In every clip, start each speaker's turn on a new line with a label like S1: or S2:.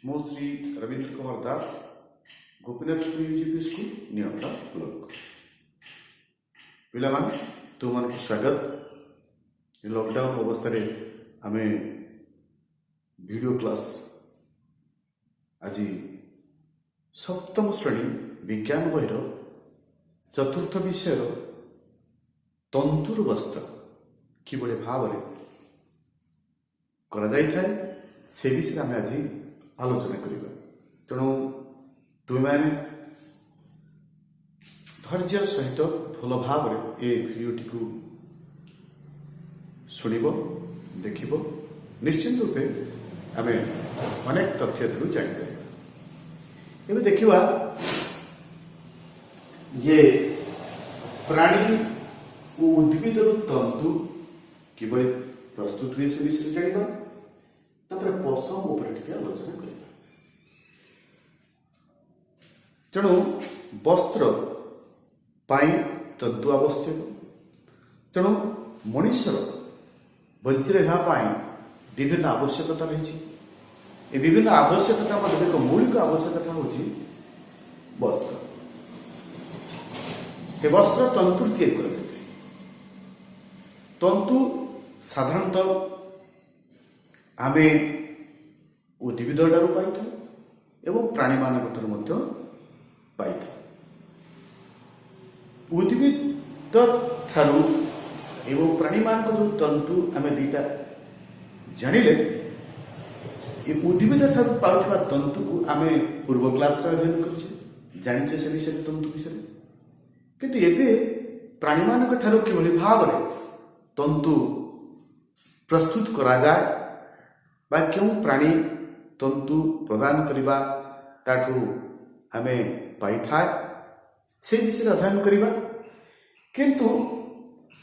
S1: मो Shri Ravindra Kumar Das Gopinathpur यूजीपी school नियमटा block पिलामान तुम मान स्वागत। लॉकडाउन अवस्था आम वीडियो क्लास आज सप्तम श्रेणी विज्ञान बहिर चतुर्थ विषय तंतुर बस्त्र किभली भाव से विषय आम आज आलोचना करवा। तेणु तुम्हें धैर्य सहित भल भाव ये भिडियोटी को शुणव देख निश्चित रूपे आम अनेक तथ्य जापर। देखा ये प्राणी और उद्भिद तंतु किभली प्रस्तुत हुए से विषय जाना पशम उपर आलोचना कर। तेणु वस्त्र तंतु आवश्यक। तेणु मनुष्यर बंची रहा विभिन्न आवश्यकता रही। विभिन्न आवश्यकता मध्य एक मौलिक आवश्यकता हूँ वस्त्र। वस्त्र तंतु या तंतु साधारणतः आम उद्भिद ठार पाई प्राणी मान पाई। उद्भिद ठारू एवं प्राणी मान जो तंतु आम दीटा जानिले उद्भिद ठारू पाउଥିବା तंतु को आम पूर्व क्लास अध्ययन कर जानिचे से विषय तंतु विषय। किंतु एबे प्राणी मान ठारू किभली भाव तंतु प्रस्तुत करा जाए बा क्यों प्राणी तंतु प्रदान करवा ताठू आमे पाई था से विषय अध्ययन करवा। किंतु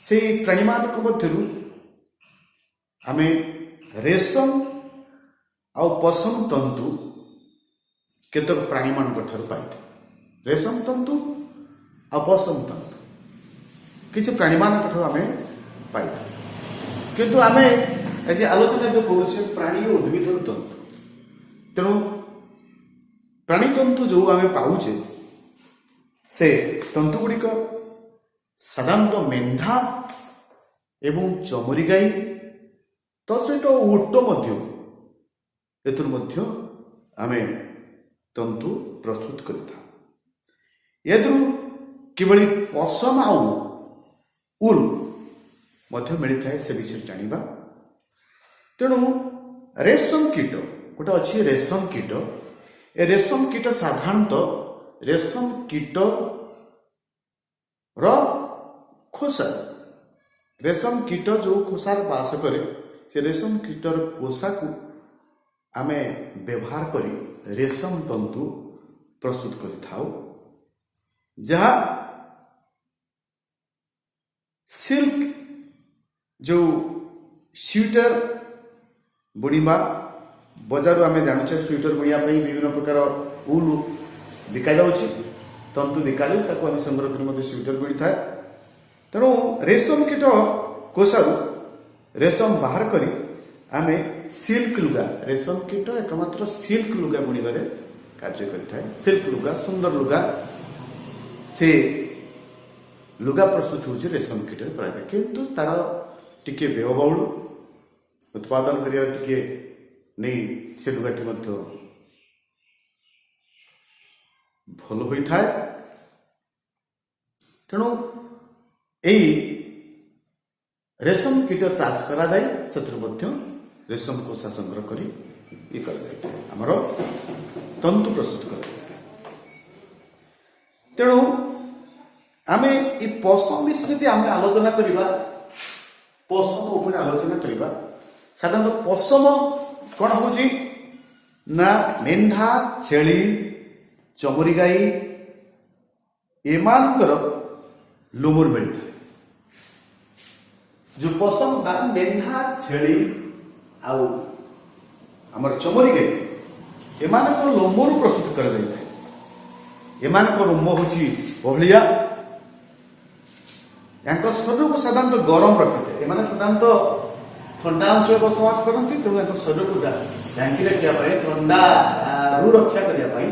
S1: से प्राणी मान मध्य आमे रेशम आ पशम तंतु केतक प्राणी मान पाई। रेशम तंतु आ पशम तंतु किसी प्राणी मान आमे पाई। किंतु आमे आज आलोचना जो करुचे प्राणी और उद्भिद तंतु। तेणु प्राणी तंतु जो आम पाचे से तंतु गुड़िक साधारणतः मेंढा एवं चमरी गाई तसहित ओट आम तंतु प्रस्तुत कर किभली पशम आउ उल मिलता है से विषय जानिबा। तेणु रेशम कीट गोटे अच्छी रेशम कीट। ए रेशम कीट साधारणतः रेशम कीट खोसा रेशम कीट जो खोसार बास करे से रेशम कीटर कोसा को आम व्यवहार करी रेशम तंतु प्रस्तुत करिथाउ। जहा सिल्क जो स्वेटर बुणीबा बजार आम जानूचे स्वेटर बुणिया विभिन्न प्रकार उल बिका तंतु बिका आम संग्रह कर स्वेटर बुणी था। तेणु रेशम कीट कोषारू रेशम बाहर करी आम सिल्क लुगा रेशम कीट एकमात्र सिल्क लुगा बुणीबारे कार्य करिथाए। सिल्क लुगा सुंदर लुगा से लुगा प्रस्तुत होची रेशम कीट कराए। किंतु तार टिके व्ययबहुल उत्पादन करिया टिके नहीं से लुगाटी मध्य भल होता है। तेणु यही रेशम कीट चाष करा जाए से रेशम कोषा संग्रह करी ये कर आमर तंतु प्रस्तुत कर। तेणु आम ये पशम विषय आम आलोचना करवा पशम उपर आलोचना करवा। साधारणतः पशम कौन हूँ ना मेंढा छेली चमरी गाई एमानकर लुमुर मिलता है। जो पशम ना मेंढा छेली आउ आमर चमरी गाई एमानकर लोमर प्रस्तुत कर एमानकर लोम हूँ बहलिया शरीर को साधारणतः गरम रखिए। साधारणतः ठंडा अंचल बसवास करती तेणु शरीर को ढांकी रखा थंडा रक्षा करने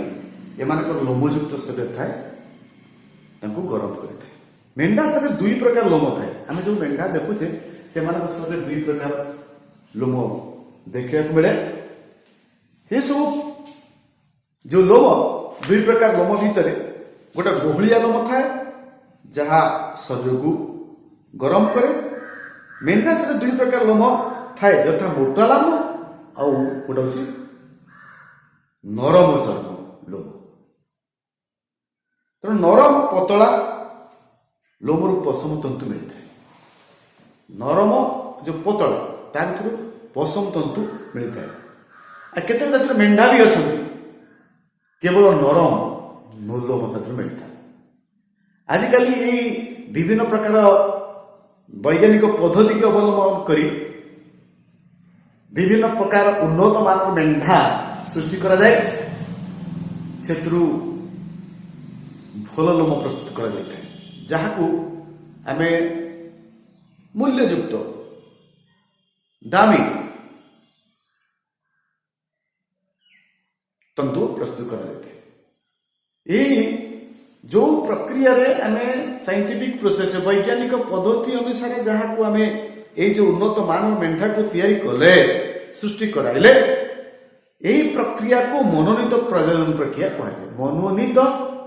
S1: एमानकर लोमयुक्त शरीर थाए गरम करता है। मेंढा शरीर दुई प्रकार लोम थाए। आम जो मेंढा देखुचे से शरीर दुई प्रकार लोम देखा मिले। ये सब जो लोम दुई प्रकार लोम भितर गोटे गोहलिया लोम थाए जहाँ शरीर को गरम करे। मेंढा शरीर दुई प्रकार लोम थाए यथा मोटा लोम आउ गोटे हूँ नरम चर्म लोम। तेणु नरम पतला लोमर पशम तंतु मिलता है। नरम जो पतला ता भर पशम तंतु मिलता है। केते जातिर मेंढा भी अच्छा केवल नरम लोम मिलता है। आजिकल विभिन्न प्रकार वैज्ञानिक पद्धति के अवलंबन करी विभिन्न प्रकार उन्नत मान मेंढा सृष्टि करा जाए। क्षेत्रु भल लोम प्रस्तुत करा जाए जहाँ को आमे मूल्ययुक्त दामी तंतु प्रस्तुत करा जाए। यही जो प्रक्रिया रे आमे साइंटिफिक प्रोसेस वैज्ञानिक पद्धति अनुसार जहाँ को आमे ये जो उन्नत मान मेंढा को तैयारी कले सृष्टि कराइले यही प्रक्रिया को मनोनीत प्रजनन प्रक्रिया कहा जाए। मनोनीत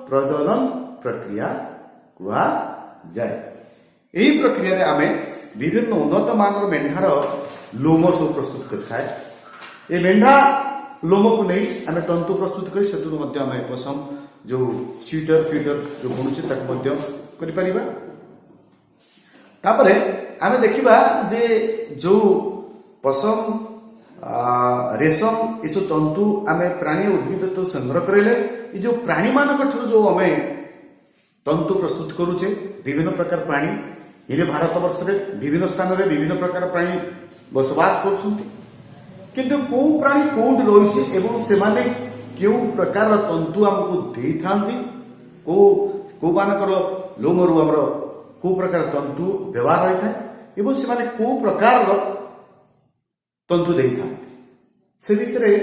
S1: प्रजनन प्रक्रिया कहा जाए। यही प्रक्रिया रे आमे विभिन्न उन्नत मान मेंढार लोम सब प्रस्तुत करता है। ये मेंढा लोम को नहीं आमे तंतु प्रस्तुत करी सेतु मध्य आमे पसम जो स्वेटर फीटर जो बुणुचे ताक मध्य करि परिबा। तापरे आमे देखिबा जे जो पसम रेशम ये सब तंतु आमे प्राणी उद्भिद तो संग्रह करेले ये जो प्राणी मानक जो आमे तंतु प्रस्तुत करूचे विभिन्न प्रकार प्राणी ये भारत वर्ष में विभिन्न स्थान में विभिन्न प्रकार प्राणी बसवास कर किंतु को प्राणी कोड रही एवं सेमाने क्यों प्रकार तंतु आमको दे थांती को मानकर लोमरु आमर को प्रकार तंतु व्यवहार होता है एवं सेमाने को प्रकार तंतु दे थांती से विषय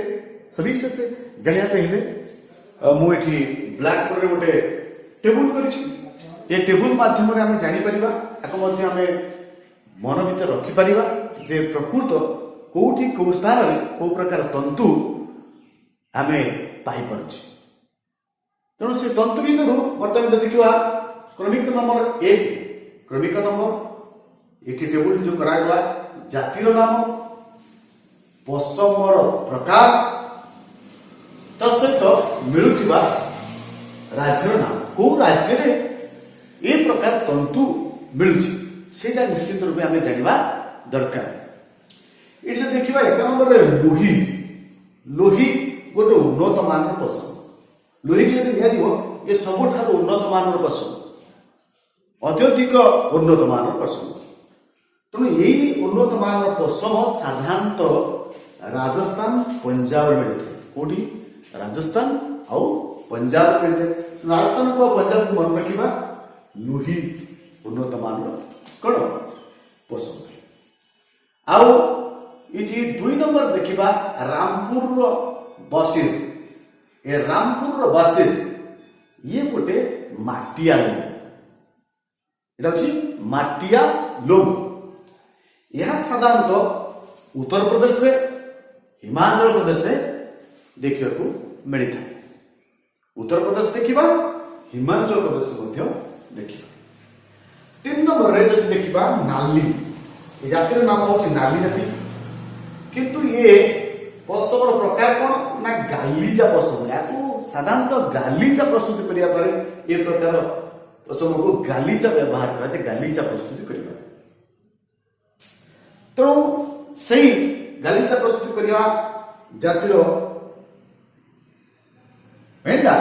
S1: सविशेष जानिया पहले मुझे ब्लैक बोर्ड रे गोटे टेबुल करिछि। ये टेबुल माध्यम रे आमे जानि परिबा ताको मध्ये आमे मन भीतर रखि परिबा जे प्रकृत कोठी को स्थान रे को प्रकार तंतु आमे पाई परछि। तेणु से तंतु भीतर वर्तमान देखिबा क्रमिक नंबर 1 क्रमिक नंबर एठी टेबुल जो करा गला जातिर नाम पशमर प्रकार तसहित मिलुथिबा राज्यर नाम को राज्य रे ए प्रकार तंतु मिलुछि सेटा निश्चित रूपे आमे जानिबा दरकार। एटा देखिबा एक नंबर रे लोही लोही गोटे उन्नत मान पशु लोही यदि दिया दिबो ये सबठार उन्नत मान पशु अत्यधिक उन्नत मान पशु। तेणु यही उन्नत मान पशु साधारणतः राजस्थान पंजाब मिलते कोटी राजस्थान आउ पंजाब मिलते। राजस्थान को पंजाब को मन रखा लुही उन्नत मान कौन पसंद आउ ये 2 नंबर देखा रामपुर बसिर ए रामपुर बसिर ये गोटे माटिया लोम एटा हूँ माटिया लोम। यह साधारणतः उत्तर प्रदेश से हिमाचल प्रदेश से देखा मिलता है। उत्तर प्रदेश देखा हिमाचल प्रदेश देखा। 3 नंबर रे जब देखा नाली जातिर नाम हूँ नाली जाति किंतु ये पशुर प्रकार कौन ना गालीचा पशु या साधारणतः गालीचा प्रस्तुति करने ये प्रकार पशु को गालीचा व्यवहार करा गालीचा प्रस्तुति करने तेणु सही गालीचा प्रस्तुत करने जातिर मेंढा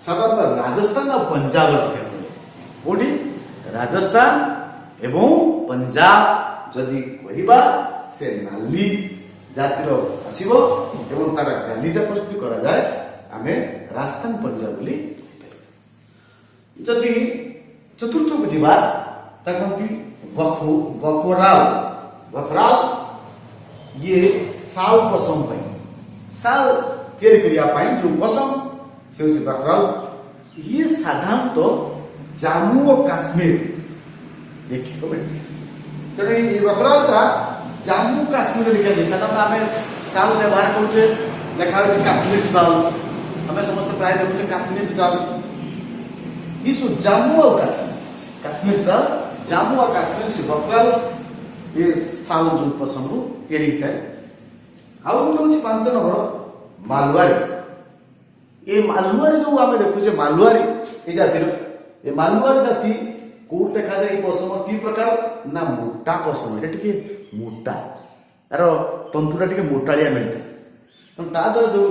S1: साधारणतः राजस्थान और पंजाब कोठी राजस्थान एवं पंजाब जदि कहबा से नाली जातिर आसीबो एवं तार गालीचा प्रस्तुत करा जाए आमे राजस्थान पंजाब बोली जदि चतुर्थ को जीवा तकंती वखराल वखराल ये साल पसम साल तैयारी करिया पाई जो पसंद से होची बकराल। ये साधारणतः जम्मू और काश्मीर देखिए को मिलती है। तेणु ये बकरालटा जम्मू काश्मीर देखा जाए। साधारणतः आम साल व्यवहार करुचे देखा काश्मीर साल आम समस्त प्राय देखुचे काश्मीर साल। ये सब जम्मू और काश्मीर साल जम्मू और काश्मीर से बकराल ये साल जो पसंद तैयारी है। आउ गोटे 5 नंबर मालवारी। ये मालवारी जो आम देखुचे मालवारी ये जातिर ये मालवारी जाति कोट देखा जाए पशम कि प्रकार ना मोटा पशम ये टे मोटा यार तंतुटा टे मोटालिया मिलता है। द्वारा जो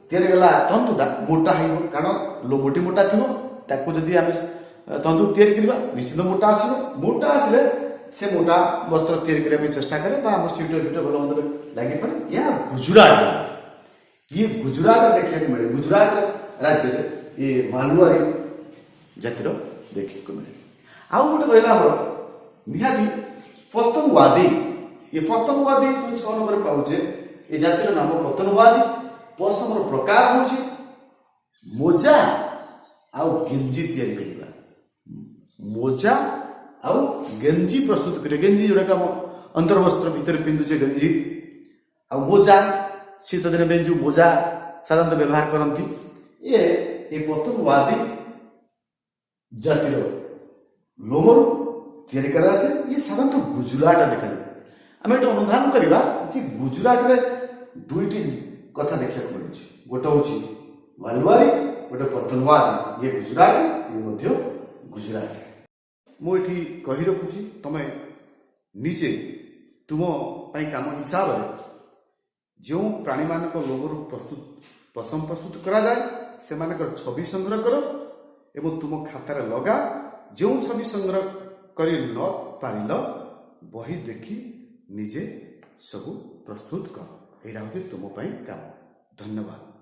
S1: तैयारी गला तंतुटा मोटा हो कारण मोटी मोटा थी ताकू जदि आम तंतु तैयारी करवा निश्चित मोटा आस मोटा आसले से मोटा वस्त्र तैयारी करने चेष्टा करे स्वीटर फिटर भल मंद लगे पड़े। या गुजरात ये गुजरात देखा मिले गुजरात राज्य ये मालवारी जातिर देखा मिले। आउ गोटे रहा निहाती पतंगवादी। ये पतंगवादी जो 6 नंबर पाचे ये जातिर नाम पतंगवादी। पशमर प्रकार हूँ मोजा आउ गेंजी तैयारी करवा मोजा आउ गेंजी प्रस्तुत करे। गेंजी जोड़ा आम अंतर्वस्त्र भितर पिंधुचे गेंजी आ मोजा शीत दिन में जो मोजा साधारणतः व्यवहार करती ये पतंगवादी जातिर लोमर तैयारी करा ये साधारणतः गुजरात देखा जाए। आम ये अनुधान करवा गुजरात में 2टी कथा देखा मिलूँ गोटे हूँ मालवारी गोटे पतंगवादी। ये गुजरात ये मध्य गुजरात। मुझे कही रखुची तमे निजे तुम काम हिसाब से जो प्राणी मान लोमर पसम प्रस्तुत करा जाए से छवि संग्रह कर एवं तुम खातार लगा। जो छवि संग्रह कर न पारिल बही देखी निजे सब प्रस्तुत कर। यहाँ हूँ तुम काम। धन्यवाद।